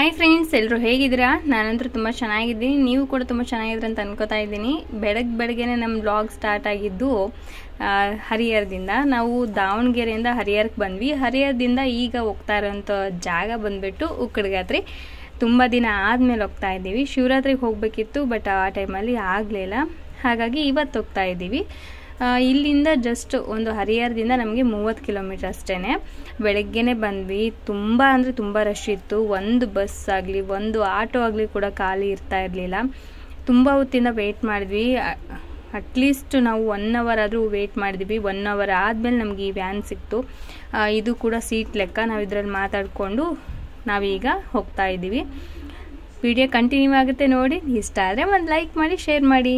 Hi friends, ಎಲ್ಲರೂ ಹೇಗಿದ್ದೀರಾ? ನಾನಂತೂ ತುಂಬ ಚೆನ್ನಾಗಿದ್ದೀನಿ. ನೀವು ಕೂಡ ತುಂಬ ಚೆನ್ನಾಗಿದ್ದೀರ ಅಂತ ಅನ್ಕೋತಾ ಇದ್ದೀನಿ. ಬೆಳಗ್ಗೆನೆ ನಮ್ಮ ಬ್ಲಾಗ್ ಸ್ಟಾರ್ಟ್ ಆಗಿದ್ದು ಹರಿಹರದಿಂದ. ನಾವು ದಾವಣಗೆರೆಯಿಂದ ಹರಿಹರಕ್ಕೆ ಬಂದ್ವಿ. ಹರಿಹರದಿಂದ ಈಗ ಹೋಗ್ತಾ ಇರೋಂಥ ಜಾಗ ಬಂದುಬಿಟ್ಟು ಉಕ್ಕಡಗಾತ್ರಿ. ತುಂಬ ದಿನ ಆದಮೇಲೆ ಹೋಗ್ತಾ ಇದ್ದೀವಿ. ಶಿವರಾತ್ರಿಗೆ ಹೋಗಬೇಕಿತ್ತು, ಬಟ್ ಆ ಟೈಮಲ್ಲಿ ಆಗಲಿಲ್ಲ. ಹಾಗಾಗಿ ಇವತ್ತು ಹೋಗ್ತಾ ಇದ್ದೀವಿ. ಇಲ್ಲಿಂದ ಜಸ್ಟ್ ಒಂದು ಹರಿಹರದಿಂದ ನಮಗೆ 30 ಕಿಲೋಮೀಟರ್ ಅಷ್ಟೇ. ಬೆಳಗ್ಗೆನೆ ಬಂದ್ವಿ. ತುಂಬ ಅಂದರೆ ತುಂಬ ರಶ್ ಇತ್ತು. ಒಂದು ಬಸ್ ಆಗಲಿ ಒಂದು ಆಟೋ ಆಗಲಿ ಕೂಡ ಖಾಲಿ ಇರ್ತಾ ಇರಲಿಲ್ಲ. ತುಂಬ ಹೊತ್ತಿಂದ ವೆಯ್ಟ್ ಮಾಡಿದ್ವಿ. ಅಟ್ಲೀಸ್ಟ್ ನಾವು 1 ಅವರ್ ಆದರೂ ವೆಯ್ಟ್ ಮಾಡಿದ್ವಿ. 1 ಅವರ್ ಆದಮೇಲೆ ನಮಗೆ ಈ ವ್ಯಾನ್ ಸಿಕ್ತು. ಇದು ಕೂಡ ಸೀಟ್ ಲೆಕ್ಕ. ನಾವು ಇದರಲ್ಲಿ ಮಾತಾಡಿಕೊಂಡು ನಾವೀಗ ಹೋಗ್ತಾ ಇದ್ದೀವಿ. ವಿಡಿಯೋ ಕಂಟಿನ್ಯೂ ಆಗುತ್ತೆ ನೋಡಿ. ಇಷ್ಟ ಆದರೆ ಒಂದು ಲೈಕ್ ಮಾಡಿ, ಶೇರ್ ಮಾಡಿ.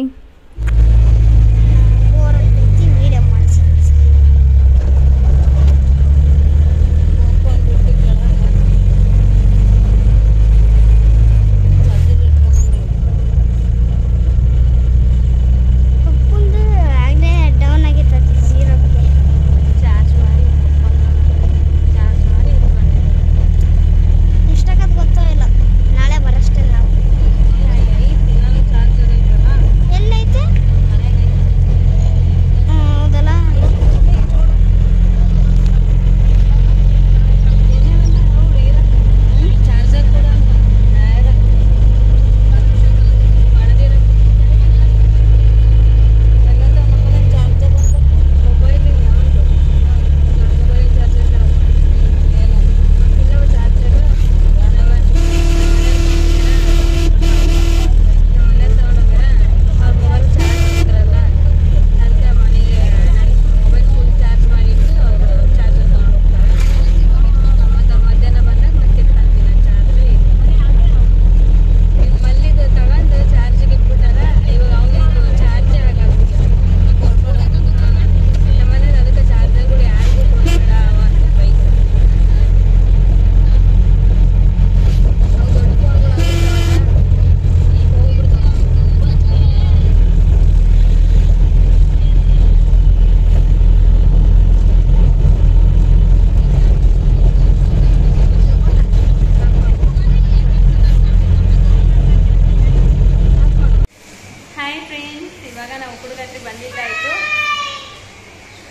ಬಂದಿದ್ದಾಯಿತು.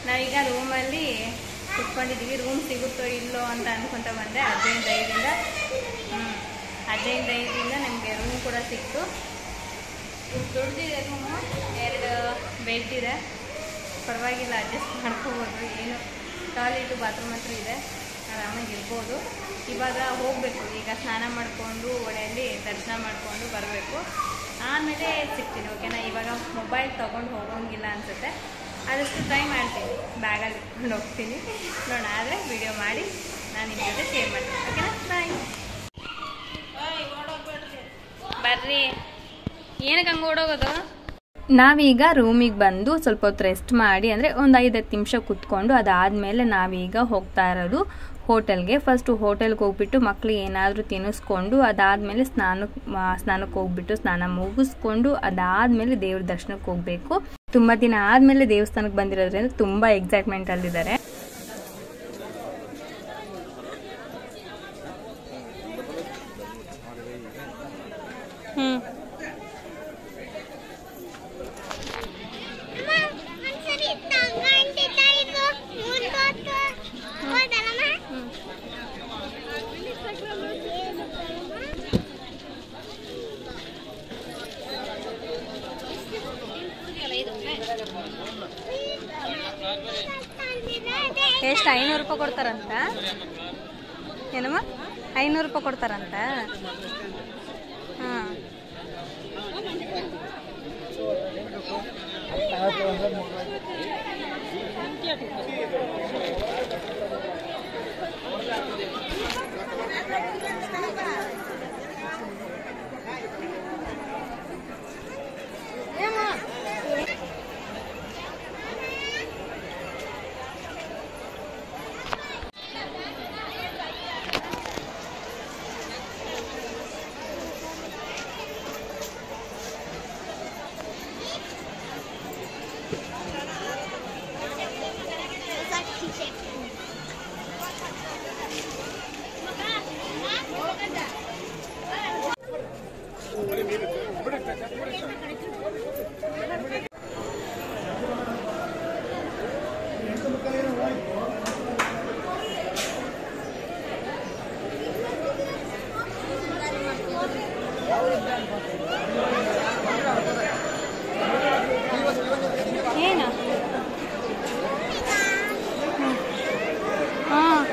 ನಾವೀಗ ರೂಮಲ್ಲಿ ಕುತ್ಕೊಂಡಿದ್ದೀವಿ. ರೂಮ್ ಸಿಗುತ್ತೋ ಇಲ್ಲೋ ಅಂತ ಅನ್ಕೊಂತ ಬಂದೆ. 15 ನಮಗೆ ರೂಮ್ ಕೂಡ ಸಿಕ್ತು. ದೊಡ್ಡದಿದೆ ರೂಮು, 2 ಬೆಡ್ ಇದೆ. ಪರವಾಗಿಲ್ಲ, ಅಡ್ಜಸ್ಟ್ ಮಾಡ್ಕೋಬೋದು. ಏನು ಟಾಯ್ಲೆಟು ಬಾತ್ರೂಮ್ ಹತ್ರ ಇದೆ, ಆರಾಮಾಗಿ ಇರ್ಬೋದು. ಇವಾಗ ಹೋಗಬೇಕು. ಈಗ ಸ್ನಾನ ಮಾಡಿಕೊಂಡು ಒಳೆಯಲ್ಲಿ ದರ್ಶನ ಮಾಡಿಕೊಂಡು ಬರಬೇಕು. ಆಮೇಲೆ ಸಿಗ್ತೀನಿ, ಓಕೆನಾ? ಇವಾಗ ಮೊಬೈಲ್ ತೊಗೊಂಡು ಹೋಗೋಂಗಿಲ್ಲ ಅನಿಸುತ್ತೆ. ಆದಷ್ಟು ಟ್ರೈ ಮಾಡ್ತೀನಿ, ಬ್ಯಾಗಲ್ಲಿ ಇಟ್ಕೊಂಡು ಹೋಗ್ತೀನಿ. ನೋಡೋಣ, ಆದರೆ ವಿಡಿಯೋ ಮಾಡಿ ನಾನು ನಿಮ್ಮ ಜೊತೆ ಶೇರ್ ಮಾಡ್ತೀನಿ, ಓಕೆನಾ? ಬಾಯ್. ಬರ್ರಿ, ಏನಕ್ಕೆ ಹಂಗೆ ಓಡೋಗೋದು? ನಾವೀಗ ರೂಮಿಗೆ ಬಂದು ಸ್ವಲ್ಪ ಹೊತ್ತು ರೆಸ್ಟ್ ಮಾಡಿ, ಅಂದರೆ ಒಂದು 5-10 ನಿಮಿಷ ಕುತ್ಕೊಂಡು ಅದಾದಮೇಲೆ ನಾವೀಗ ಹೋಗ್ತಾ ಇರೋದು ಹೋಟೆಲ್ಗೆ. ಫಸ್ಟು ಹೋಟೆಲ್ಗೆ ಹೋಗ್ಬಿಟ್ಟು ಮಕ್ಳಿಗೆ ಏನಾದರೂ ತಿನ್ನಿಸ್ಕೊಂಡು ಅದಾದಮೇಲೆ ಸ್ನಾನಕ್ಕೆ ಹೋಗ್ಬಿಟ್ಟು ಸ್ನಾನ ಮುಗಿಸ್ಕೊಂಡು ಅದಾದಮೇಲೆ ದೇವ್ರ ದರ್ಶನಕ್ಕೆ ಹೋಗಬೇಕು. ತುಂಬ ದಿನ ಆದಮೇಲೆ ದೇವಸ್ಥಾನಕ್ಕೆ ಬಂದಿರೋದ್ರಿಂದ ತುಂಬ ಎಕ್ಸೈಟ್ಮೆಂಟಲ್ಲಿದ್ದಾರೆ. ಎಷ್ಟು 500 ರೂಪಾಯಿ ಕೊಡ್ತಾರಂತ? ಏನಮ್ಮ, 500 ರೂಪಾಯಿ ಕೊಡ್ತಾರಂತ? ಹಾಂ, ಏನು ಹಾಂ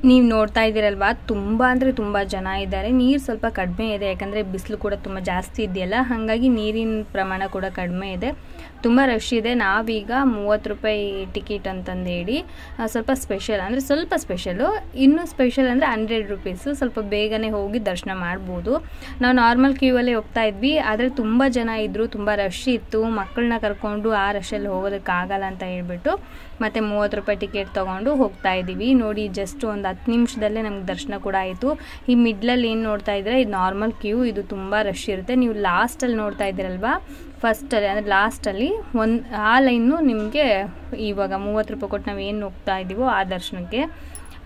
ನೀವು ನೋಡ್ತಾ ಇದ್ದೀರಲ್ವಾ, ತುಂಬ ಅಂದರೆ ತುಂಬ ಜನ ಇದ್ದಾರೆ. ನೀರು ಸ್ವಲ್ಪ ಕಡಿಮೆ ಇದೆ, ಯಾಕಂದರೆ ಬಿಸಿಲು ಕೂಡ ತುಂಬ ಜಾಸ್ತಿ ಇದೆಯಲ್ಲ, ಹಾಗಾಗಿ ನೀರಿನ ಪ್ರಮಾಣ ಕೂಡ ಕಡಿಮೆ ಇದೆ. ತುಂಬ ರಶ್ ಇದೆ. ನಾವೀಗ 30 ರೂಪಾಯಿ ಟಿಕೆಟ್ ಅಂತಂದು ಹೇಳಿ ಸ್ವಲ್ಪ ಸ್ಪೆಷಲ್ ಅಂದರೆ ಸ್ವಲ್ಪ ಸ್ಪೆಷಲು, ಇನ್ನೂ ಸ್ಪೆಷಲ್ ಅಂದರೆ 100 ರೂಪೀಸು. ಸ್ವಲ್ಪ ಬೇಗನೆ ಹೋಗಿ ದರ್ಶನ ಮಾಡ್ಬೋದು. ನಾವು ನಾರ್ಮಲ್ ಕ್ಯೂವಲ್ಲೇ ಹೋಗ್ತಾ ಇದ್ವಿ, ಆದರೆ ತುಂಬ ಜನ ಇದ್ದರು, ತುಂಬ ರಶ್ ಇತ್ತು. ಮಕ್ಕಳನ್ನ ಕರ್ಕೊಂಡು ಆ ರಶಲ್ಲಿ ಹೋಗೋದಕ್ಕಾಗಲ್ಲ ಅಂತ ಹೇಳ್ಬಿಟ್ಟು ಮತ್ತು 30 ರೂಪಾಯಿ ಟಿಕೆಟ್ ತೊಗೊಂಡು ಹೋಗ್ತಾ ಇದ್ದೀವಿ. ನೋಡಿ, ಜಸ್ಟ್ ಒಂದು 10 ನಿಮಿಷದಲ್ಲೇ ನಮ್ಗೆ ದರ್ಶನ ಕೂಡ ಆಯಿತು. ಈ ಮಿಡ್ಲಲ್ಲಿ ಏನು ನೋಡ್ತಾ ಇದ್ದೀರಾ, ಇದು ನಾರ್ಮಲ್ ಕ್ಯೂ, ಇದು ತುಂಬ ರಶ್ ಇರುತ್ತೆ. ನೀವು ಲಾಸ್ಟಲ್ಲಿ ನೋಡ್ತಾ ಇದ್ದೀರಲ್ವಾ, ಫಸ್ಟಲ್ಲಿ ಅಂದರೆ ಲಾಸ್ಟಲ್ಲಿ ಆ ಲೈನು ನಿಮಗೆ ಇವಾಗ 30 ರೂಪಾಯಿ ಕೊಟ್ಟು ನಾವು ಏನು ಹೋಗ್ತಾ ಇದ್ದೀವೋ ಆ ದರ್ಶನಕ್ಕೆ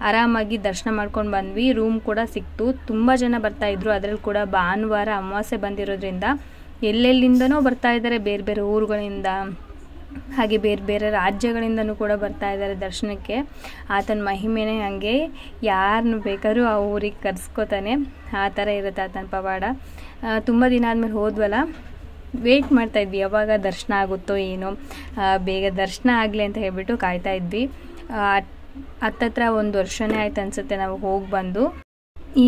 ಆರಾಮಾಗಿ ದರ್ಶನ ಮಾಡ್ಕೊಂಡು ಬಂದ್ವಿ. ರೂಮ್ ಕೂಡ ಸಿಕ್ತು. ತುಂಬ ಜನ ಬರ್ತಾಯಿದ್ರು. ಅದರಲ್ಲಿ ಕೂಡ ಭಾನುವಾರ ಅಮಾವಾಸ್ಯೆ ಬಂದಿರೋದ್ರಿಂದ ಎಲ್ಲೆಲ್ಲಿಂದನೋ ಬರ್ತಾ ಇದ್ದಾರೆ, ಬೇರೆ ಬೇರೆ ಊರುಗಳಿಂದ, ಹಾಗೆ ಬೇರೆ ಬೇರೆ ರಾಜ್ಯಗಳಿಂದನೂ ಕೂಡ ಬರ್ತಾ ಇದ್ದಾರೆ ದರ್ಶನಕ್ಕೆ. ಆತನ ಮಹಿಮೆನೇ ಹಾಗೆ, ಯಾರನ್ನು ಬೇಕಾದ್ರೂ ಆ ಊರಿಗೆ ಕರೆಸ್ಕೋತಾನೆ, ಆ ಥರ ಇರುತ್ತೆ ಆತನ ಪವಾಡ. ತುಂಬ ದಿನ ಆದಮೇಲೆ ಹೋದ್ವಲ್ಲ, ವೆಯ್ಟ್ ಮಾಡ್ತಾಯಿದ್ವಿ ಯಾವಾಗ ದರ್ಶನ ಆಗುತ್ತೋ ಏನೋ, ಬೇಗ ದರ್ಶನ ಆಗಲಿ ಅಂತ ಹೇಳ್ಬಿಟ್ಟು ಕಾಯ್ತಾ ಇದ್ವಿ. ಹತ್ತತ್ರ 1 ವರ್ಷನೇ ಆಯ್ತು ಅನಿಸುತ್ತೆ ನಾವು ಹೋಗಿ ಬಂದು.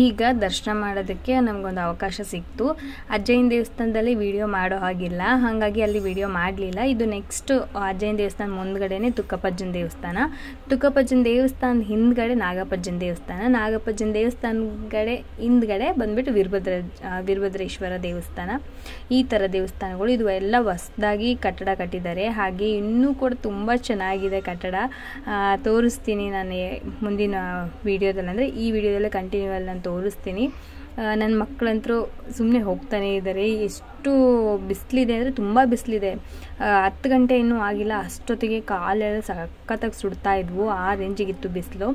ಈಗ ದರ್ಶನ ಮಾಡೋದಕ್ಕೆ ನಮಗೊಂದು ಅವಕಾಶ ಸಿಕ್ತು. ಅಜ್ಜಯ್ಯನ ದೇವಸ್ಥಾನದಲ್ಲಿ ವಿಡಿಯೋ ಮಾಡೋ ಹಾಗಿಲ್ಲ, ಹಾಗಾಗಿ ಅಲ್ಲಿ ವಿಡಿಯೋ ಮಾಡಲಿಲ್ಲ. ಇದು ನೆಕ್ಸ್ಟ್ ಅಜ್ಜಯ್ಯನ ದೇವಸ್ಥಾನ ಮುಂದ್ಗಡೆನೇ ತುಕ್ಕಪ್ಪಜ್ಜನ ದೇವಸ್ಥಾನ. ತುಕ್ಕಪ್ಪಜ್ಜನ ದೇವಸ್ಥಾನದ ಹಿಂದ್ಗಡೆ ನಾಗಪ್ಪಜ್ಜನ ದೇವಸ್ಥಾನ. ನಾಗಪ್ಪಜ್ಜನ ದೇವಸ್ಥಾನಗಡೆ ಹಿಂದ್ಗಡೆ ಬಂದ್ಬಿಟ್ಟು ವೀರಭದ್ರೇಶ್ವರ ದೇವಸ್ಥಾನ. ಈ ಥರ ದೇವಸ್ಥಾನಗಳು ಇದು ಎಲ್ಲ ಹೊಸದಾಗಿ ಕಟ್ಟಡ ಕಟ್ಟಿದ್ದಾರೆ. ಹಾಗೆ ಇನ್ನೂ ಕೂಡ ತುಂಬ ಚೆನ್ನಾಗಿದೆ ಕಟ್ಟಡ. ತೋರಿಸ್ತೀನಿ ನಾನು ಮುಂದಿನ ವೀಡಿಯೋದಲ್ಲಿ, ಅಂದರೆ ಈ ವಿಡಿಯೋದಲ್ಲೇ ಕಂಟಿನ್ಯೂ ಅಲ್ಲಿ ನಾನು ತೋರಿಸ್ತೀನಿ. ನನ್ನ ಮಕ್ಕಳಂತರೂ ಸುಮ್ಮನೆ ಹೋಗ್ತಾನೆ ಇದ್ದಾರೆ. ಎಷ್ಟು ಬಿಸಿಲಿದೆ ಅಂದರೆ ತುಂಬ ಬಿಸಿಲಿದೆ. 10 ಗಂಟೆ ಇನ್ನೂ ಆಗಿಲ್ಲ, ಅಷ್ಟೊತ್ತಿಗೆ ಕಾಲೆಲ್ಲ ಸಖತ್ತಾಗಿ ಸುಡ್ತಾ ಇದ್ವು, ಆ ರೇಂಜಿಗಿತ್ತು ಬಿಸಿಲು.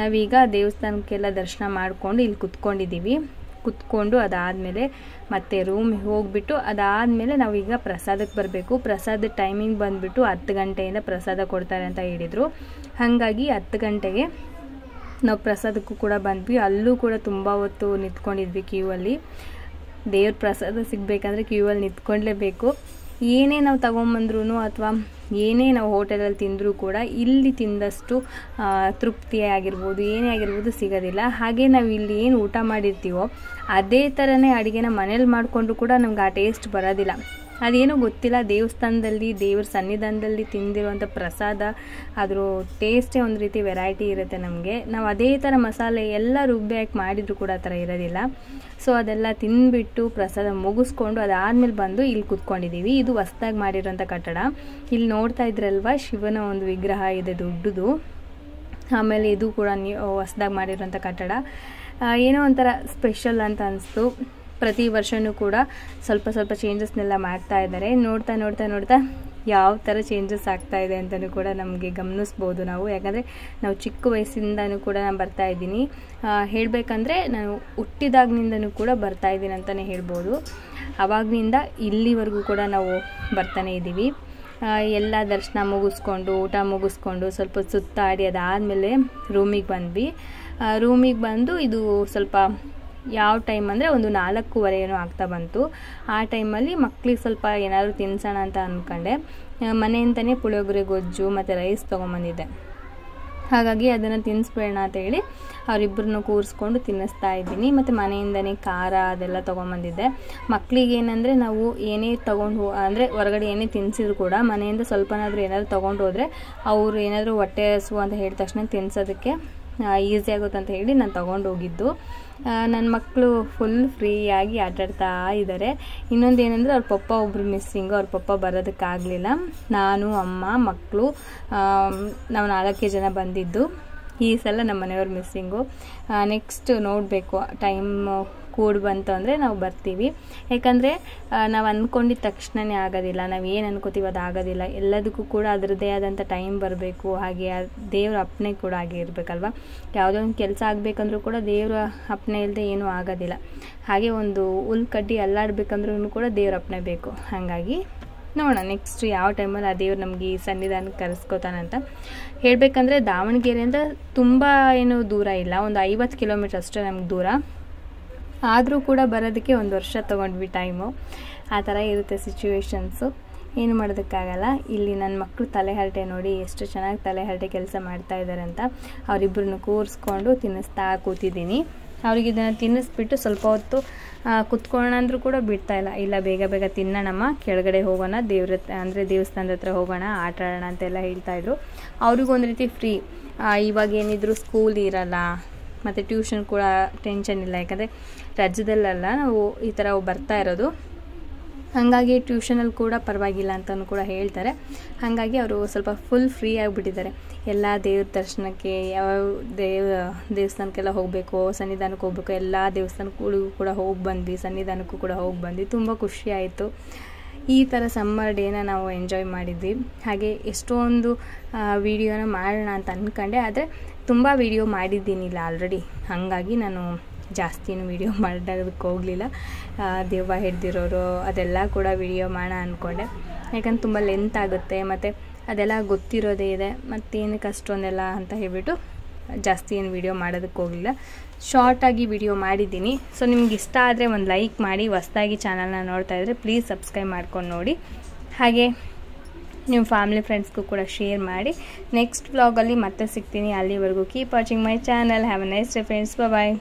ನಾವೀಗ ದೇವಸ್ಥಾನಕ್ಕೆಲ್ಲ ದರ್ಶನ ಮಾಡಿಕೊಂಡು ಇಲ್ಲಿ ಕುತ್ಕೊಂಡು ಅದಾದಮೇಲೆ ಮತ್ತೆ ರೂಮಿಗೆ ಹೋಗಿಬಿಟ್ಟು ಅದಾದಮೇಲೆ ನಾವೀಗ ಪ್ರಸಾದಕ್ಕೆ ಬರಬೇಕು. ಪ್ರಸಾದದ ಟೈಮಿಂಗ್ ಬಂದುಬಿಟ್ಟು 10 ಗಂಟೆಯಿಂದ ಪ್ರಸಾದ ಕೊಡ್ತಾರೆ ಅಂತ ಹೇಳಿದರು. ಹಾಗಾಗಿ 10 ಗಂಟೆಗೆ ನಾವು ಪ್ರಸಾದಕ್ಕೂ ಕೂಡ ಬಂದ್ವಿ. ಅಲ್ಲೂ ಕೂಡ ತುಂಬ ಹೊತ್ತು ನಿಂತ್ಕೊಂಡಿದ್ವಿ ಕ್ಯೂವಲ್ಲಿ. ದೇವ್ರ ಪ್ರಸಾದ ಸಿಗಬೇಕಂದ್ರೆ ಕ್ಯೂವಲ್ಲಿ ನಿಂತ್ಕೊಳ್ಳೇಬೇಕು. ಏನೇ ನಾವು ತೊಗೊಂಬಂದ್ರೂ ಅಥವಾ ಏನೇ ನಾವು ಹೋಟೆಲಲ್ಲಿ ತಿಂದರೂ ಕೂಡ ಇಲ್ಲಿ ತಿಂದಷ್ಟು ತೃಪ್ತಿ ಆಗಿರ್ಬೋದು, ಏನೇ ಆಗಿರ್ಬೋದು ಸಿಗೋದಿಲ್ಲ. ಹಾಗೆ ನಾವು ಇಲ್ಲಿ ಏನು ಊಟ ಮಾಡಿರ್ತೀವೋ ಅದೇ ಥರನೇ ಅಡುಗೆನ ಮನೇಲಿ ಮಾಡಿಕೊಂಡ್ರು ಕೂಡ ನಮ್ಗೆ ಆ ಟೇಸ್ಟ್ ಬರೋದಿಲ್ಲ. ಅದೇನೋ ಗೊತ್ತಿಲ್ಲ, ದೇವಸ್ಥಾನದಲ್ಲಿ ದೇವ್ರ ಸನ್ನಿಧಾನದಲ್ಲಿ ತಿಂದಿರುವಂಥ ಪ್ರಸಾದ ಅದ್ರ ಟೇಸ್ಟೇ ಒಂದು ರೀತಿ ವೆರೈಟಿ ಇರುತ್ತೆ ನಮಗೆ. ನಾವು ಅದೇ ಥರ ಮಸಾಲೆ ಎಲ್ಲ ರುಬ್ಬಿ ಹಾಕಿ ಮಾಡಿದರೂ ಕೂಡ ಆ ಥರ ಇರೋದಿಲ್ಲ. ಸೊ ಅದೆಲ್ಲ ತಿಂದುಬಿಟ್ಟು ಪ್ರಸಾದ ಮುಗಿಸ್ಕೊಂಡು ಅದಾದಮೇಲೆ ಬಂದು ಇಲ್ಲಿ ಕೂತ್ಕೊಂಡಿದ್ದೀವಿ. ಇದು ಹೊಸ್ದಾಗಿ ಮಾಡಿರೋಂಥ ಕಟ್ಟಡ. ಇಲ್ಲಿ ನೋಡ್ತಾ ಇದ್ರಲ್ವ, ಶಿವನ ಒಂದು ವಿಗ್ರಹ ಇದೆ ದೊಡ್ಡದು. ಆಮೇಲೆ ಇದು ಕೂಡ ಹೊಸ್ದಾಗಿ ಮಾಡಿರೋಂಥ ಕಟ್ಟಡ. ಏನೋ ಒಂಥರ ಸ್ಪೆಷಲ್ ಅಂತ ಅನಿಸ್ತು. ಪ್ರತಿ ವರ್ಷವೂ ಕೂಡ ಸ್ವಲ್ಪ ಸ್ವಲ್ಪ ಚೇಂಜಸ್ನೆಲ್ಲ ಮಾಡ್ತಾ ಇದ್ದಾರೆ. ನೋಡ್ತಾ ಯಾವ ಥರ ಚೇಂಜಸ್ ಆಗ್ತಾ ಇದೆ ಅಂತಲೂ ಕೂಡ ನಮಗೆ ಗಮನಿಸ್ಬೋದು ನಾವು. ಯಾಕಂದರೆ ನಾವು ಚಿಕ್ಕ ವಯಸ್ಸಿಂದನೂ ಕೂಡ ನಾನು ಬರ್ತಾ ಇದ್ದೀನಿ. ಹೇಳಬೇಕಂದ್ರೆ ನಾನು ಹುಟ್ಟಿದಾಗಿನಿಂದನೂ ಕೂಡ ಬರ್ತಾ ಇದ್ದೀನಿ ಅಂತಲೇ ಹೇಳ್ಬೋದು. ಆವಾಗಿನಿಂದ ಇಲ್ಲಿವರೆಗೂ ಕೂಡ ನಾವು ಬರ್ತಾನೆ ಇದ್ದೀವಿ. ಎಲ್ಲ ದರ್ಶನ ಮುಗಿಸ್ಕೊಂಡು ಊಟ ಮುಗಿಸ್ಕೊಂಡು ಸ್ವಲ್ಪ ಸುತ್ತಾಡಿ ಅದಾದಮೇಲೆ ರೂಮಿಗೆ ಬಂದ್ವಿ. ರೂಮಿಗೆ ಬಂದು ಇದು ಸ್ವಲ್ಪ ಯಾವ ಟೈಮ್ ಅಂದರೆ ಒಂದು 4:15 ಏನೋ ಆಗ್ತಾ ಬಂತು. ಆ ಟೈಮಲ್ಲಿ ಮಕ್ಕಳಿಗೆ ಸ್ವಲ್ಪ ಏನಾದರೂ ತಿನ್ಸೋಣ ಅಂತ ಅಂದ್ಕೊಂಡೆ. ಮನೆಯಿಂದನೇ ಪುಳಿಯೋಗರೆ ಗೊಜ್ಜು ಮತ್ತು ರೈಸ್ ತೊಗೊಂಬಂದಿದ್ದೆ. ಹಾಗಾಗಿ ಅದನ್ನು ತಿನ್ನಿಸ್ಬೇಡ ಅಂತ ಹೇಳಿ ಅವರಿಬ್ಬರನ್ನು ಕೂರಿಸ್ಕೊಂಡು ತಿನ್ನಿಸ್ತಾ ಇದ್ದೀನಿ. ಮತ್ತು ಮನೆಯಿಂದನೇ ಖಾರ ಅದೆಲ್ಲ ತೊಗೊಂಬಂದಿದ್ದೆ. ಮಕ್ಕಳಿಗೆ ಏನಂದರೆ ನಾವು ಏನೇ ತೊಗೊಂಡು ಅಂದರೆ ಹೊರಗಡೆ ಏನೇ ತಿನ್ನಿಸಿದ್ರು ಕೂಡ ಮನೆಯಿಂದ ಸ್ವಲ್ಪನಾದರೂ ಏನಾದರೂ ತೊಗೊಂಡು ಹೋದರೆ ಅವರು ಏನಾದರೂ ಹೊಟ್ಟೆ ಹಸಿವು ಅಂತ ಹೇಳಿದ ತಕ್ಷಣ ತಿನ್ನಿಸೋದಕ್ಕೆ ಈಸಿ ಆಗುತ್ತೆ ಅಂತ ಹೇಳಿ ನಾನು ತೊಗೊಂಡು ಹೋಗಿದ್ದು. ನನ್ನ ಮಕ್ಕಳು ಫುಲ್ ಫ್ರೀಯಾಗಿ ಆಟಾಡ್ತಾ ಇದ್ದಾರೆ. ಇನ್ನೊಂದು ಏನಂದರೆ ಅವ್ರ ಪಪ್ಪ ಒಬ್ಬರು ಮಿಸ್ಸಿಂಗು, ಅವ್ರ ಪಪ್ಪ ಬರೋದಕ್ಕಾಗಲಿಲ್ಲ. ನಾನು, ಅಮ್ಮ, ಮಕ್ಕಳು, ನಾವು 4 ಜನ ಬಂದಿದ್ದು. ಈ ಸಲ ನಮ್ಮ ಮನೆಯವ್ರು ಮಿಸ್ಸಿಂಗು. ನೆಕ್ಸ್ಟ್ ನೋಡಬೇಕು, ಟೈಮ್ ಕೂಡಿ ಬಂತು ಅಂದರೆ ನಾವು ಬರ್ತೀವಿ. ಯಾಕಂದರೆ ನಾವು ಅಂದ್ಕೊಂಡಿದ್ದ ತಕ್ಷಣವೇ ಆಗೋದಿಲ್ಲ, ನಾವು ಏನು ಅನ್ಕೋತೀವಿ ಅದು ಆಗೋದಿಲ್ಲ. ಎಲ್ಲದಕ್ಕೂ ಕೂಡ ಅದರದ್ದೇ ಆದಂಥ ಟೈಮ್ ಬರಬೇಕು. ಹಾಗೆ ದೇವ್ರ ಅಪ್ಪಣೆ ಕೂಡ ಹಾಗೆ ಇರಬೇಕಲ್ವ. ಯಾವುದೋ ಒಂದು ಕೆಲಸ ಆಗಬೇಕಂದ್ರೂ ಕೂಡ ದೇವ್ರ ಅಪ್ಪಣೆ ಇಲ್ಲದೆ ಏನೂ ಆಗೋದಿಲ್ಲ. ಹಾಗೆ ಒಂದು ಹುಲ್ಕಡ್ಡಿ ಅಲ್ಲಾಡಬೇಕಂದ್ರೂ ಕೂಡ ದೇವ್ರ ಅಪ್ಪಣೆ ಬೇಕು. ಹಾಗಾಗಿ ನೋಡೋಣ ನೆಕ್ಸ್ಟ್ ಯಾವ ಟೈಮಲ್ಲಿ ಆ ದೇವ್ರು ನಮಗೆ ಈ ಸನ್ನಿಧಾನಕ್ಕೆ ಕರೆಸ್ಕೋತಾನಂತ. ಹೇಳಬೇಕಂದ್ರೆ ದಾವಣಗೆರೆಯಿಂದ ತುಂಬ ಏನು ದೂರ ಇಲ್ಲ, ಒಂದು 50 ಕಿಲೋಮೀಟ್ರ್ ಅಷ್ಟೇ ನಮ್ಗೆ ದೂರ. ಆದರೂ ಕೂಡ ಬರೋದಕ್ಕೆ 1 ವರ್ಷ ತೊಗೊಂಡ್ವಿ ಟೈಮು. ಆ ಥರ ಇರುತ್ತೆ ಸಿಚುವೇಶನ್ಸು, ಏನು ಮಾಡೋದಕ್ಕಾಗಲ್ಲ. ಇಲ್ಲಿ ನನ್ನ ಮಕ್ಕಳು ತಲೆಹರಟೆ ನೋಡಿ ಎಷ್ಟು ಚೆನ್ನಾಗಿ ತಲೆಹರಟೆ ಕೆಲಸ ಮಾಡ್ತಾ ಇದ್ದಾರೆ ಅಂತ. ಅವರಿಬ್ಬರನ್ನು ಕೂರಿಸ್ಕೊಂಡು ತಿನ್ನಿಸ್ತಾ ಕೂತಿದ್ದೀನಿ. ಅವ್ರಿಗೆ ಇದನ್ನು ತಿನ್ನಿಸ್ಬಿಟ್ಟು ಸ್ವಲ್ಪ ಹೊತ್ತು ಕುತ್ಕೊಳ್ಳೋಣ ಅಂದರೂ ಕೂಡ ಬಿಡ್ತಾಯಿಲ್ಲ. ಇಲ್ಲ ಬೇಗ ಬೇಗ ತಿನ್ನೋಣಮ್ಮ, ಕೆಳಗಡೆ ಹೋಗೋಣ, ಅಂದರೆ ದೇವಸ್ಥಾನದ ಹತ್ರ ಹೋಗೋಣ, ಆಟ ಆಡೋಣ ಅಂತೆಲ್ಲ ಹೇಳ್ತಾಯಿದ್ರು. ಅವ್ರಿಗೊಂದು ರೀತಿ ಫ್ರೀ. ಇವಾಗ ಏನಿದ್ರು ಸ್ಕೂಲ್ ಇರಲ್ಲ ಮತ್ತು ಟ್ಯೂಷನ್ ಕೂಡ ಟೆನ್ಷನ್ ಇಲ್ಲ. ಯಾಕಂದರೆ ರಾಜ್ಯದಲ್ಲೆಲ್ಲ ನಾವು ಈ ಥರ ಬರ್ತಾ ಇರೋದು, ಹಾಗಾಗಿ ಟ್ಯೂಷನಲ್ಲಿ ಕೂಡ ಪರವಾಗಿಲ್ಲ ಅಂತಲೂ ಕೂಡ ಹೇಳ್ತಾರೆ. ಹಾಗಾಗಿ ಅವರು ಸ್ವಲ್ಪ ಫುಲ್ ಫ್ರೀ ಆಗಿಬಿಟ್ಟಿದ್ದಾರೆ. ಎಲ್ಲ ದೇವ್ರ ದರ್ಶನಕ್ಕೆ, ಯಾವ ದೇವಸ್ಥಾನಕ್ಕೆಲ್ಲ ಹೋಗಬೇಕು, ಸನ್ನಿಧಾನಕ್ಕೆ ಹೋಗಬೇಕು, ಎಲ್ಲ ದೇವಸ್ಥಾನಕ್ಕೂ ಕೂಡ ಹೋಗಿ ಬಂದ್ವಿ, ಸನ್ನಿಧಾನಕ್ಕೂ ಕೂಡ ಹೋಗಿ ಬಂದ್ವಿ. ತುಂಬ ಖುಷಿ ಆಯಿತು. ಈ ಥರ ಸಮ್ಮರ್ ಡೇನ ನಾವು ಎಂಜಾಯ್ ಮಾಡಿದ್ವಿ. ಹಾಗೆ ಎಷ್ಟೊಂದು ವಿಡಿಯೋನ ಮಾಡೋಣ ಅಂತ ಅಂದ್ಕೊಂಡೆ, ಆದರೆ ತುಂಬ ವಿಡಿಯೋ ಮಾಡಿದ್ದೀನಿಲ್ಲ ಆಲ್ರೆಡಿ. ಹಾಗಾಗಿ ನಾನು ಜಾಸ್ತಿನೂ ವಿಡಿಯೋ ಮಾಡೋದಕ್ಕೆ ಹೋಗಲಿಲ್ಲ. ದೆವ್ವ ಹಿಡ್ದಿರೋರು ಅದೆಲ್ಲ ಕೂಡ ವಿಡಿಯೋ ಮಾಡೋಣ ಅಂದ್ಕೊಂಡೆ. ಯಾಕಂದ್ರೆ ತುಂಬ ಲೆಂತ್ ಆಗುತ್ತೆ, ಮತ್ತು ಅದೆಲ್ಲ ಗೊತ್ತಿರೋದೇ ಇದೆ, ಮತ್ತೇನಕ್ಕೆ ಅಷ್ಟೊಂದೆಲ್ಲ ಅಂತ ಹೇಳ್ಬಿಟ್ಟು ಜಾಸ್ತಿ ಏನು ವಿಡಿಯೋ ಮಾಡೋದಕ್ಕೆ ಹೋಗಲಿಲ್ಲ. ಶಾರ್ಟಾಗಿ ವಿಡಿಯೋ ಮಾಡಿದ್ದೀನಿ. ಸೊ ನಿಮ್ಗೆ ಇಷ್ಟ ಆದರೆ ಒಂದು ಲೈಕ್ ಮಾಡಿ. ಹೊಸದಾಗಿ ಚಾನಲ್ನ ನೋಡ್ತಾ ಇದ್ದರೆ ಪ್ಲೀಸ್ ಸಬ್ಸ್ಕ್ರೈಬ್ ಮಾಡ್ಕೊಂಡು ನೋಡಿ. ಹಾಗೆ ನಿಮ್ಮ ಫ್ಯಾಮಿಲಿ ಫ್ರೆಂಡ್ಸ್ಗೂ ಕೂಡ ಶೇರ್ ಮಾಡಿ. ನೆಕ್ಸ್ಟ್ ವ್ಲಾಗಲ್ಲಿ ಮತ್ತೆ ಸಿಗ್ತೀನಿ. ಅಲ್ಲಿವರೆಗೂ keep watching my channel. Have a nice day friends. Bye.